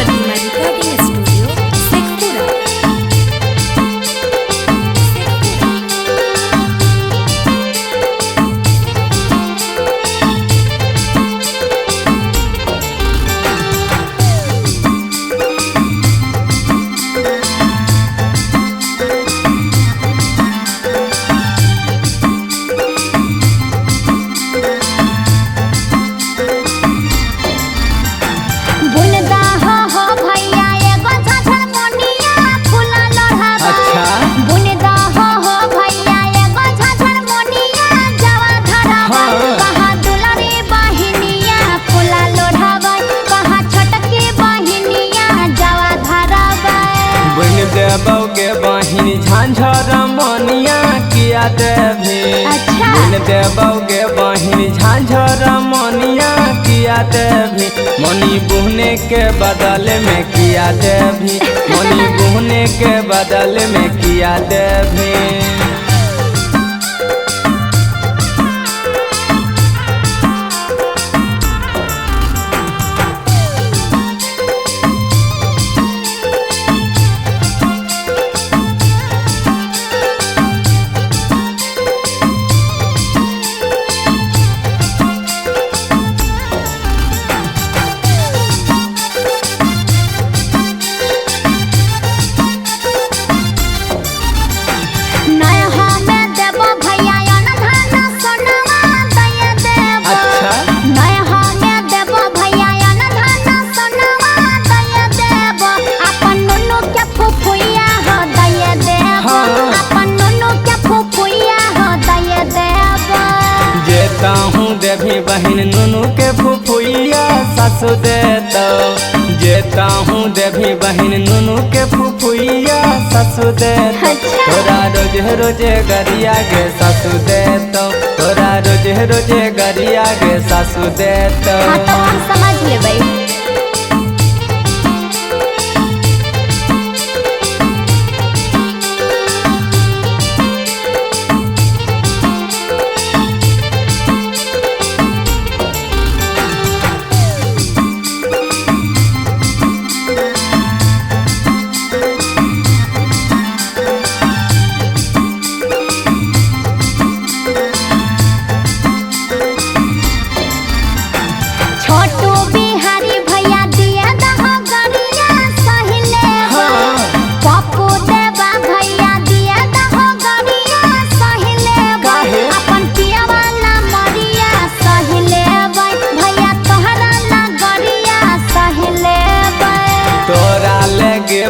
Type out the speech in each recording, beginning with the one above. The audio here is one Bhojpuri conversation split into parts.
प्रतिमा रिकॉर्डिंग स्टूडियो शेखपुरा। देबौगे बहिनी झांझर मनिया किया देवी। बुन देबौगे बहिनी झांझर मनिया किया देवी। मनी बुहने के बदल में किया देवी। मनी बुहने के बदल में किया देवी। देवी बहन नुनू के फुफुइया सासु देतो। जेता हूँ देवी बहन नुनू के फुफुइया सासु देतो। तोरा रोजे रोजे गरिया गे सासु देतो। तोरा रोजे रोजे गरिया गे सासु देतो। हाँ तो हम समझ लेबै।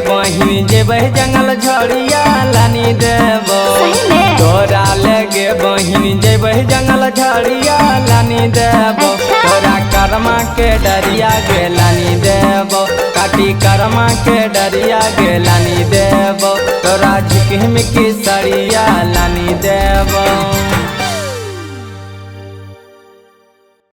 बहिनी जेबै जंगल झड़िया लानी देबो। तोरा लेगे बहिनी जेबै जंगल झड़िया लानी देबो। तोरा करमा के डरिया गे लानी देबो। काटी करमा के डरिया गे लानी देबो। तोरा झिकमिकी सड़िया लानी देबो।